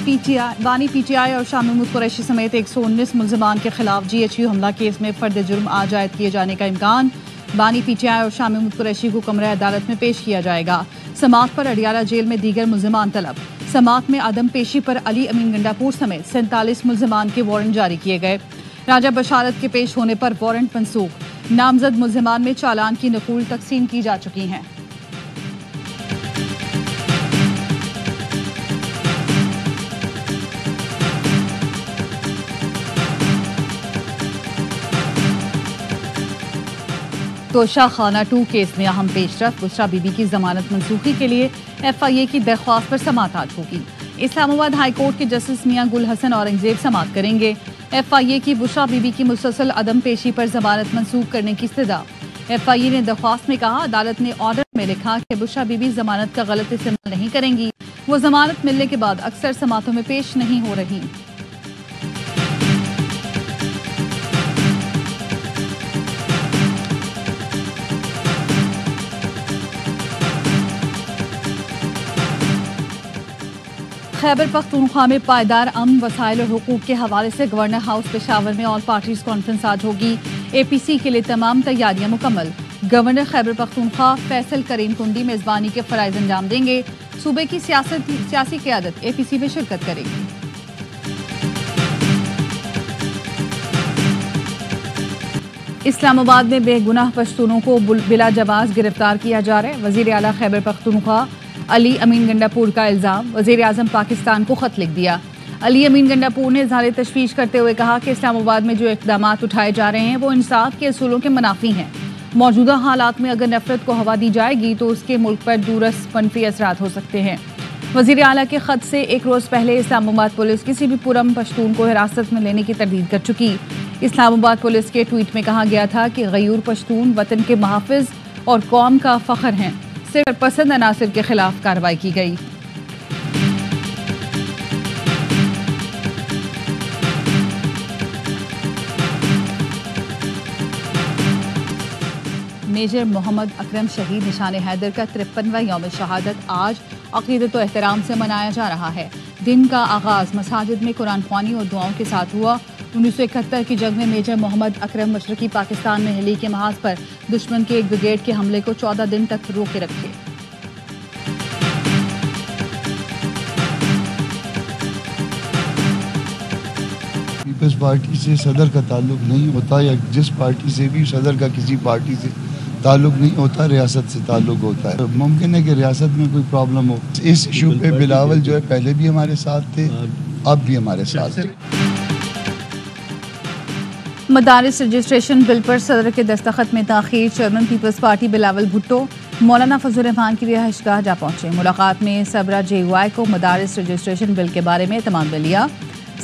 بانی P T I اور شامی محمود قریشی سمیت 119 ملزمان کے خلاف GHQ حملہ کیس میں فرد جرم عاج عائد کیے جانے کا امکان۔ بانی پی ٹی آئی اور شامی محمود قریشی کو کمرہ عدالت میں پیش کیا جائے گا۔ سماعت پر اڈیالہ جیل میں دیگر ملزمان طلب۔ سماعت میں عدم پیشی پر علی امین گنڈا پور سمیت 47 ملزمان کے وارنٹ جاری کیے گئے۔ راجہ بشارت کے پیش ہونے پر وارنٹ منسوخ۔ نامزد ملزمان میں چالان کی نقول تقسیم کی جا چکی ہیں۔ توشہ خانہ 2 کیس میں اہم پیش رفت۔ بشریٰ بی بی کی ضمانت منسوخی کے لیے FIA کی درخواست پر سماعت آج ہوگی۔ اسلام آباد ہائی کورٹ کے جسٹس میاں گل حسن اورنگزیب سماعت کریں گے۔ FIA کی بشریٰ بی بی کی مسلسل عدم پیشی پر ضمانت منسوخ کرنے کی استدعا۔ FIA نے درخواست میں کہا عدالت نے آرڈر میں لکھا کہ بشریٰ بی بی ضمانت کا غلط استعمال نہیں کریں گی۔ وہ ضمانت ملنے کے بعد اکثر سماعتوں میں پیش نہیں ہو رہی۔ خیبر پختونخوا میں پائیدار امن وسائل اور حقوق کے حوالے سے گورنر ہاؤس پشاور میں آل پارٹیز کانفرنس آج ہوگی۔ APC کے لیے تمام تیاریاں مکمل۔ گورنر خیبر پختونخوا فیصل کریم کنڈی میزبانی کے فرائض انجام دیں گے۔ صوبے کی سیاسی قیادت APC میں شرکت کرے گی۔ اسلام آباد میں بے گناہ پشتونوں کو بلا جواز گرفتار کیا جا رہا ہے۔ وزیر اعلیٰ خیبر پختونخوا علی امین گنڈا پور کا الزام، وزیر اعظم پاکستان کو خط لکھ دیا۔ علی امین گنڈا پور نے اظہار تشویش کرتے ہوئے کہا کہ اسلام آباد میں جو اقدامات اٹھائے جا رہے ہیں وہ انصاف کے اصولوں کے منافی ہیں۔ موجودہ حالات میں اگر نفرت کو ہوا دی جائے گی تو اس کے ملک پر دورس منفی اثرات ہو سکتے ہیں۔ وزیر اعلیٰ کے خط سے ایک روز پہلے اسلام آباد پولیس کسی بھی پرامن پشتون کو حراست میں لینے کی تردید کر چکی۔ اسلام آباد پولیس کے ٹویٹ میں کہا گیا تھا کہ غیور پشتون وطن کے محافظ اور قوم کا فخر ہیں۔ صرف پسند عناصر کے خلاف کارروائی کی گئی۔ میجر محمد اکرم شہید نشان حیدر کا 53واں یوم شہادت آج عقیدت و احترام سے منایا جا رہا ہے۔ دن کا آغاز مساجد میں قرآن خوانی اور دعاؤں کے ساتھ ہوا۔ 1971 کی جنگ میں میجر محمد اکرم مشرقی پاکستان میں ہیلی کے محاذ پر دشمن کے ایک بریگیڈ کے حملے کو 14 دن تک روکے رکھے۔ پیپلز پارٹی سے صدر کا تعلق نہیں ہوتا، یا جس پارٹی سے بھی صدر کا کسی پارٹی سے تعلق نہیں ہوتا، ریاست سے تعلق ہوتا ہے۔ ممکن ہے کہ ریاست میں کوئی پرابلم ہو۔ اس ایشو پہ بلاول جو ہے پہلے بھی ہمارے ساتھ تھے، اب بھی ہمارے ساتھ تھے۔ مدارس رجسٹریشن بل پر صدر کے دستخط میں تاخیر، چیئرمین پیپلز پارٹی بلاول بھٹو مولانا فضل الرحمان کی رہائش گاہ جا پہنچے۔ ملاقات میں سربراہ JUI کو مدارس رجسٹریشن بل کے بارے میں اطمینان میں لیا۔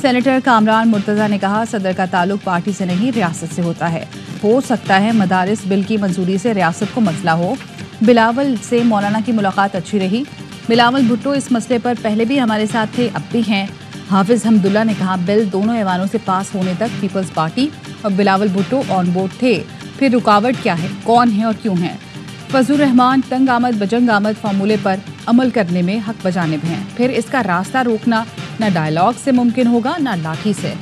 سینیٹر کامران مرتضیٰ نے کہا صدر کا تعلق پارٹی سے نہیں ریاست سے ہوتا ہے۔ ہو سکتا ہے مدارس بل کی منظوری سے ریاست کو مسئلہ ہو۔ بلاول سے مولانا کی ملاقات اچھی رہی۔ بلاول بھٹو اس مسئلے پر پہلے بھی ہمارے ساتھ تھے، اب بھی ہیں۔ حافظ حمداللہ نے کہا بل دونوں ایوانوں سے پاس ہونے تک پیپلز پارٹی اور بلاول بھٹو آن بورڈ تھے، پھر رکاوٹ کیا ہے، کون ہے اور کیوں ہے؟ فضل الرحمان تنگ آمد بجنگ آمد فارمولے پر عمل کرنے میں حق بجانب ہیں، پھر اس کا راستہ روکنا نہ ڈائیلاگ سے ممکن ہوگا نہ لاٹھی سے۔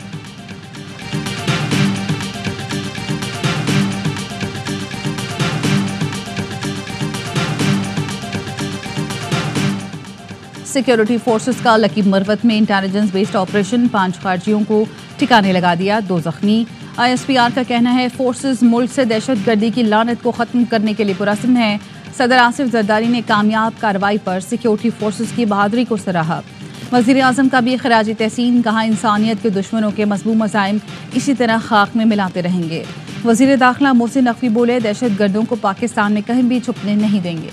سیکیورٹی فورسز کا لکی مروت میں انٹیلیجنس بیسڈ آپریشن، 5 خارجیوں کو ٹھکانے لگا دیا، 2 زخمی۔ ISPR کا کہنا ہے فورسز ملک سے دہشت گردی کی لعنت کو ختم کرنے کے لیے پرعزم ہیں۔ صدر آصف زرداری نے کامیاب کارروائی پر سیکیورٹی فورسز کی بہادری کو سراہا۔ وزیر اعظم کا بھی خراج تحسین، کہا انسانیت کے دشمنوں کے مذموم عزائم اسی طرح خاک میں ملاتے رہیں گے۔ وزیر داخلہ محسن نقوی بولے دہشت گردوں کو پاکستان میں کہیں بھی چھپنے نہیں دیں گے۔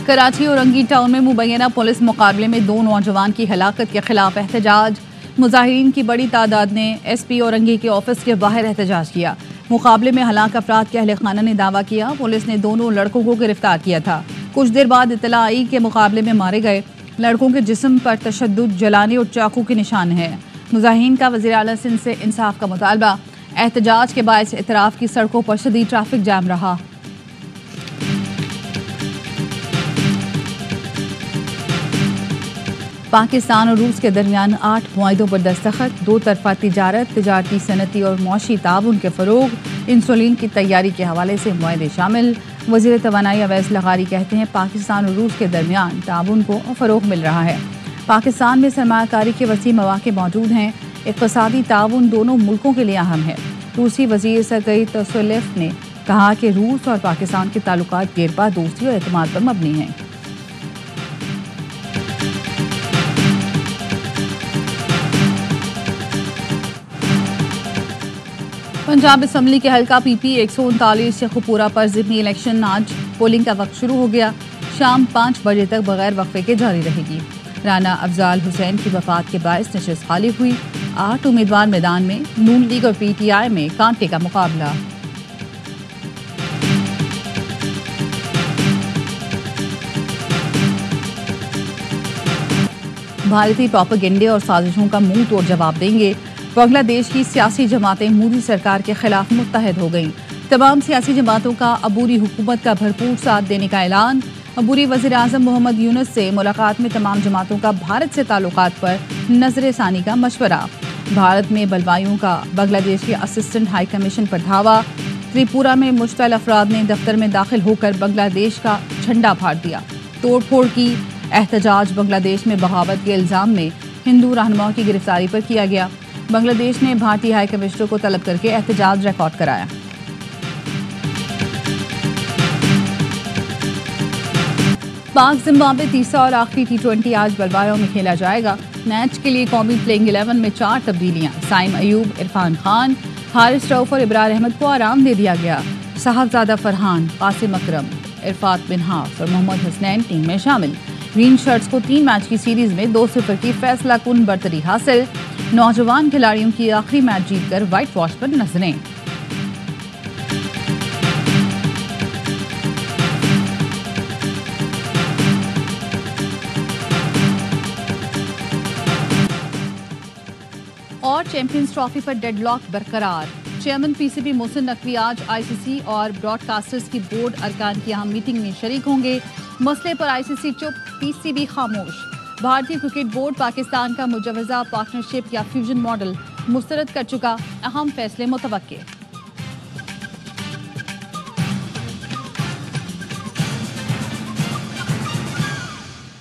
کراچی اور رنگین ٹاؤن میں مبینہ پولیس مقابلے میں 2 نوجوان کی ہلاکت کے خلاف احتجاج۔ مظاہرین کی بڑی تعداد نے SP اورنگی کے آفس کے باہر احتجاج کیا۔ مقابلے میں ہلاک افراد کے اہل خانہ نے دعویٰ کیا پولیس نے دونوں لڑکوں کو گرفتار کیا تھا۔ کچھ دیر بعد اطلاع آئی کہ مقابلے میں مارے گئے لڑکوں کے جسم پر تشدد، جلانے اور چاقو کے نشان ہیں۔ مظاہرین کا وزیر اعلیٰ سندھ سے انصاف کا مطالبہ۔ احتجاج کے باعث اطراف کی سڑکوں پر شدید ٹریفک جام رہا۔ پاکستان اور روس کے درمیان 8 معاہدوں پر دستخط، 2 طرفہ تجارت، تجارتی، صنعتی اور معاشی تعاون کے فروغ، انسولین کی تیاری کے حوالے سے معاہدے شامل۔ وزیر توانائی اویس لغاری کہتے ہیں پاکستان اور روس کے درمیان تعاون کو فروغ مل رہا ہے۔ پاکستان میں سرمایہ کاری کے وسیع مواقع موجود ہیں، اقتصادی تعاون دونوں ملکوں کے لیے اہم ہے۔ روسی وزیر سرگئی توسولیف نے کہا کہ روس اور پاکستان کے تعلقات دیرپا دوستی اور اعتماد پر مبنی ہیں۔ پنجاب اسمبلی کے حلقہ پی پی 139 شیخوپورہ پر ضمنی الیکشن آج پولنگ کا وقت شروع ہو گیا، شام 5 بجے تک بغیر وقفے کے جاری رہے گی۔ رانا افضال حسین کی وفات کے باعث نشست خالی ہوئی، 8 امیدوار میدان میں، نون لیگ اور پی ٹی آئی میں کانٹے کا مقابلہ۔ بھارتی پروپیگنڈے اور سازشوں کا منہ توڑ جواب دیں گے۔ بنگلہ دیش کی سیاسی جماعتیں مودی سرکار کے خلاف متحد ہو گئیں۔ تمام سیاسی جماعتوں کا عبوری حکومت کا بھرپور ساتھ دینے کا اعلان۔ عبوری وزیر اعظم محمد یونس سے ملاقات میں تمام جماعتوں کا بھارت سے تعلقات پر نظر ثانی کا مشورہ۔ بھارت میں بلوائیوں کا بنگلہ دیش کے اسسٹنٹ ہائی کمیشن پر دھاوا۔ تریپورہ میں مشتعل افراد نے دفتر میں داخل ہو کر بنگلہ دیش کا جھنڈا پھاڑ دیا، توڑ پھوڑ کی۔ احتجاج بنگلہ دیش میں بغاوت کے الزام میں ہندو رہنماؤں کی گرفتاری پر کیا گیا۔ بنگلہ دیش نے بھارتی ہائی کمشنر کو طلب کر کے احتجاج ریکارڈ کرایا۔ پاک زمبابوے تیسرا اور آخری T20 آج بلبائیوں میں کھیلا جائے گا۔ میچ کے لیے قومی پلینگ 11 میں 4 تبدیلیاں، سائم ایوب، عرفان خان، حارث رؤف اور ابرار احمد کو آرام دے دیا گیا۔ صاحبزادہ فرحان، قاسم اکرم، عرفات بن حاف اور محمد حسنین ٹیم میں شامل۔ گرین شرٹس کو 3 میچ کی سیریز میں 2-0 کی فیصلہ کن برتری حاصل۔ نوجوان کھلاڑیوں کی آخری میچ جیت کر وائٹ واش پر نظریں۔ اور چیمپئنز ٹرافی پر ڈیڈ لاک برقرار۔ Chairman P C B Mohsin Naqvi آج آئی سی سی اور براڈ کاسٹرز کی بورڈ ارکان کی اہم میٹنگ میں شریک ہوں گے۔ مسئلے پر آئی سی سی چپ، پی سی بی خاموش۔ بھارتی کرکٹ بورڈ پاکستان کا مجوزہ پارٹنرشپ یا فیوژن ماڈل مسترد کر چکا، اہم فیصلے متوقع۔